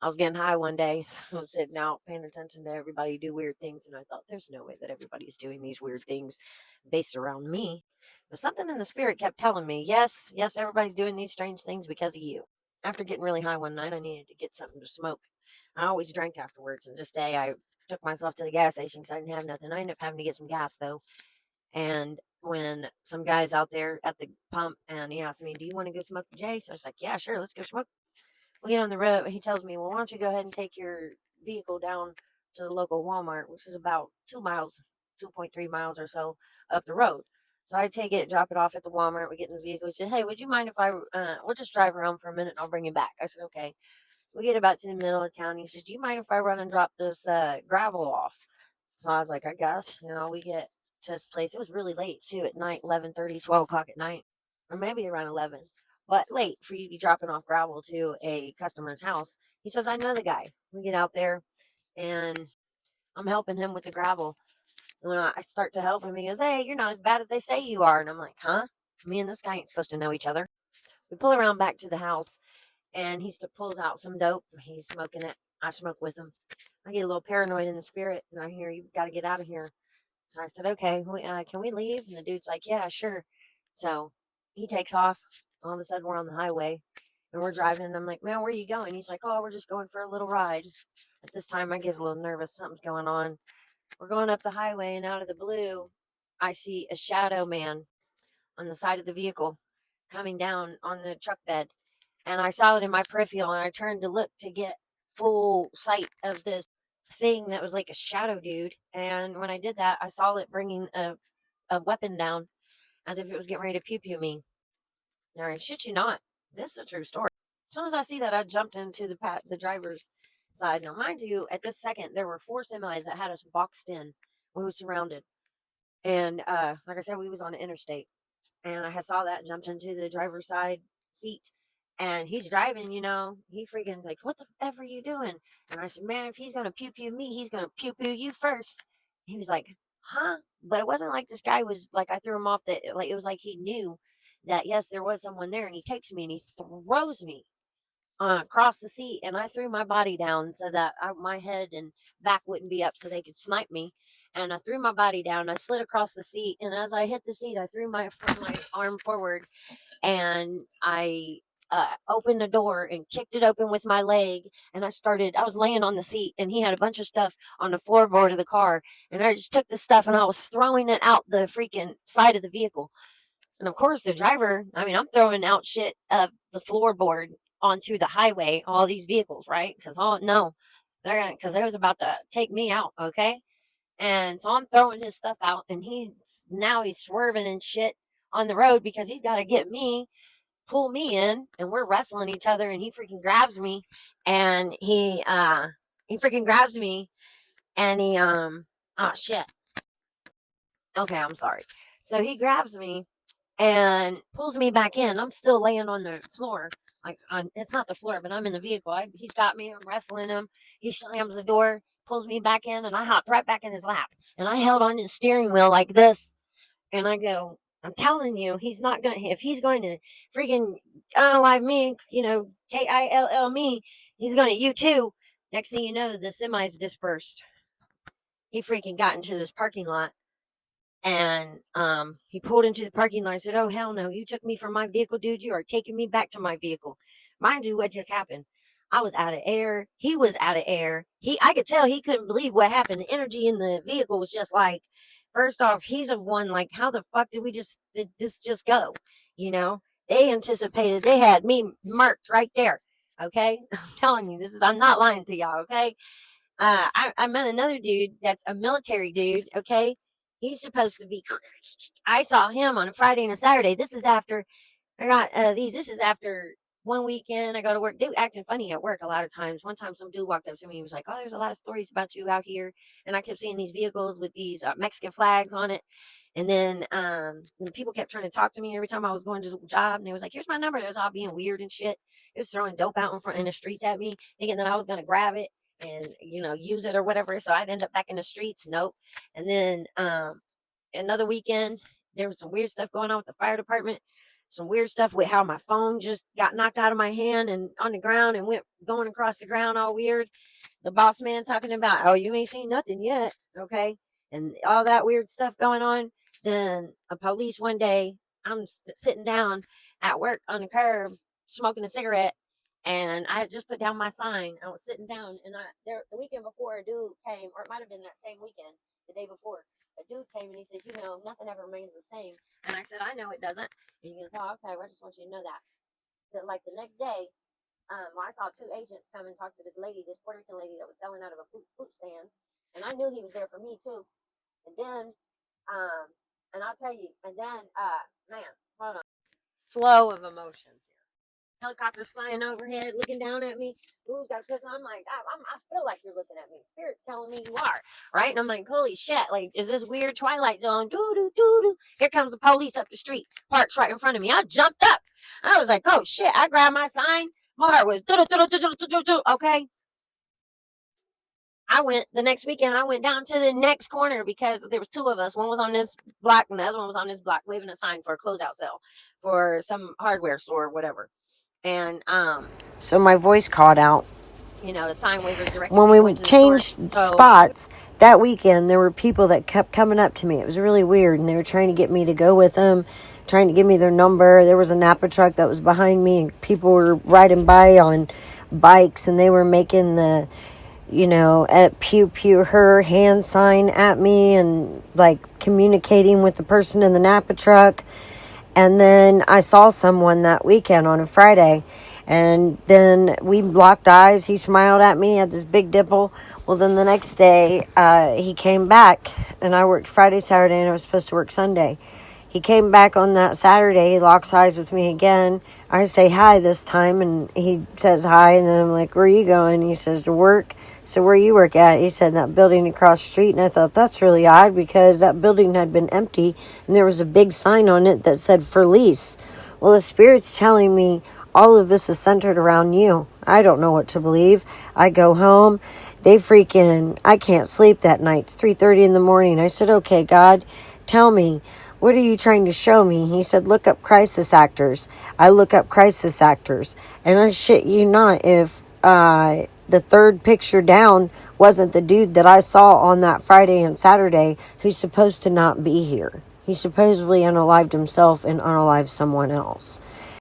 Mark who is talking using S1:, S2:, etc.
S1: I was getting high one day. I was sitting out paying attention to everybody do weird things, and I thought, there's no way that everybody's doing these weird things based around me. But something in the spirit kept telling me, yes, yes, everybody's doing these strange things because of you. After getting really high one night, I needed to get something to smoke. I always drank afterwards, and this day I took myself to the gas station because I didn't have nothing. I ended up having to get some gas though. And when some guy's out there at the pump and he asked me, do you want to go smoke with Jay? So I was like, yeah, sure, let's go smoke. We get on the road. He tells me, well, why don't you go ahead and take your vehicle down to the local Walmart, which is about 2 miles, 2.3 miles or so up the road. So I take it, drop it off at the Walmart. We get in the vehicle. He said, hey, would you mind if we'll just drive around for a minute and I'll bring you back. I said, okay. We get about to the middle of town. He says, do you mind if I run and drop this gravel off? So I was like, I guess. We get to this place. It was really late too at night, 11:30, 12 o'clock at night, or maybe around 11, but late for you to be dropping off gravel to a customer's house. He says, I know the guy. We get out there and I'm helping him with the gravel. And when I start to help him, he goes, hey, you're not as bad as they say you are. And I'm like, huh? Me and this guy ain't supposed to know each other. We pull around back to the house and he pulls out some dope. He's smoking it. I smoke with him. I get a little paranoid in the spirit and I hear, you got to get out of here. So I said, okay, can we leave? And the dude's like, yeah, sure. So he takes off. All of a sudden, we're on the highway and we're driving. And I'm like, man, where are you going? He's like, oh, we're just going for a little ride. At this time, I get a little nervous. Something's going on. We're going up the highway, and out of the blue, I see a shadow man on the side of the vehicle coming down on the truck bed. And I saw it in my peripheral, and I turned to look to get full sight of this thing that was like a shadow dude. And when I did that, I saw it bringing a weapon down as if it was getting ready to pew pew me. Now, I shit you not, this is a true story. As soon as I see that, I jumped into the driver's side. Now, mind you, at this second, there were 4 semis that had us boxed in. We were surrounded. And like I said, we was on the interstate. And I saw that, jumped into the driver's side seat. And he's driving, he freaking like, what the F are you doing? And I said, man, if he's going to pew pew me, he's going to pew pew you first. He was like, huh? But it wasn't like this guy was like, I threw him off like, it was like he knew that, yes, there was someone there. And he takes me and he throws me across the seat. And I threw my body down so that my head and back wouldn't be up so they could snipe me. And I threw my body down. I slid across the seat. And as I hit the seat, I threw my arm forward and I opened the door and kicked it open with my leg. And I was laying on the seat and he had a bunch of stuff on the floorboard of the car. And I just took the stuff and I was throwing it out the freaking side of the vehicle. And of course, the driver, I mean, I'm throwing out shit of the floorboard onto the highway, all these vehicles, right? No, because they was about to take me out, okay? And so I'm throwing his stuff out, and he's swerving and shit on the road because he's got to get me, pull me in, and we're wrestling each other, and he freaking grabs me, and he freaking grabs me, and oh shit, okay, I'm sorry. So he grabs me and pulls me back in. I'm still laying on the floor. It's not the floor, but I'm in the vehicle. He's got me. I'm wrestling him. He slams the door, pulls me back in, and I hopped right back in his lap. And I held on to the steering wheel like this. And I go, I'm telling you, he's not going to, if he's going to freaking unalive me, KILL me, he's going to you too. Next thing you know, the semi's dispersed. He freaking got into this parking lot and he pulled into the parking lot. I said, oh, hell no. You took me from my vehicle, dude. You are taking me back to my vehicle. Mind you, what just happened? I was out of air. He was out of air. I could tell he couldn't believe what happened. The energy in the vehicle was just like, first off, he's of one, like, how the fuck did this just go? They anticipated, they had me marked right there. Okay. I'm telling you, I'm not lying to y'all. Okay. I met another dude that's a military dude. Okay. He's supposed to be, I saw him on a Friday and a Saturday. This is after I got this is after one weekend I go to work. Dude acting funny at work a lot of times. One time some dude walked up to me and was like, oh, there's a lot of stories about you out here. And I kept seeing these vehicles with these Mexican flags on it. And then the people kept trying to talk to me every time I was going to the job. And they was like, here's my number. It was all being weird and shit. It was throwing dope out in the streets at me, thinking that I was going to grab it and, use it or whatever. So I'd end up back in the streets. Nope. And then another weekend, there was some weird stuff going on with the fire department. some weird stuff with how my phone just got knocked out of my hand and on the ground and went going across the ground all weird. The boss man talking about, oh, you ain't seen nothing yet, okay? And all that weird stuff going on. Then a police one day, I'm sitting down at work on the curb smoking a cigarette, and I had just put down my sign. I was sitting down, and the weekend before, a dude came, or it might have been that same weekend, the day before. A dude came and he said, nothing ever remains the same. And I said, I know it doesn't. And he goes, oh, okay, well, I just want you to know that. That like the next day, I saw two agents come and talk to this lady, this Puerto Rican lady that was selling out of a fruit stand, and I knew he was there for me too. And then, and I'll tell you, and then, man, hold on, flow of emotions here. Helicopters flying overhead, looking down at me. Who's got a pistol? I'm like, I feel like you're looking at me. Spirit's telling me you are, right? And I'm like, holy shit! Like, is this weird Twilight Zone? Doo doo doo doo. Here comes the police up the street, parks right in front of me. I jumped up. I was like, oh shit! I grabbed my sign. My heart was okay. I went the next weekend. I went down to the next corner because there was two of us. One was on this block, and the other one was on this block, waving a sign for a closeout sale for some hardware store or whatever. And
S2: so my voice caught out.
S1: The sign wavers directly.
S2: When we changed spots that weekend, there were people that kept coming up to me. It was really weird, and they were trying to get me to go with them, trying to give me their number. There was a Napa truck that was behind me, and people were riding by on bikes, and they were making the, at pew pew her hand sign at me, and like communicating with the person in the Napa truck. And then I saw someone that weekend on a Friday, and then we locked eyes. He smiled at me, had this big dimple. Well, then the next day, he came back, and I worked Friday, Saturday, and I was supposed to work Sunday. He came back on that Saturday. He locks eyes with me again. I say hi this time, and he says hi, and then I'm like, where are you going? He says, to work. So where you work at? He said, that building across the street. And I thought, that's really odd, because that building had been empty, and there was a big sign on it that said for lease. Well, the Spirit's telling me all of this is centered around you. I don't know what to believe. I go home. I can't sleep that night. It's 3:30 in the morning. I said, okay, God, tell me, what are you trying to show me? He said, look up crisis actors. I look up crisis actors. And I shit you not, if the third picture down wasn't the dude that I saw on that Friday and Saturday, who's supposed to not be here. He supposedly unalived himself and unalived someone else.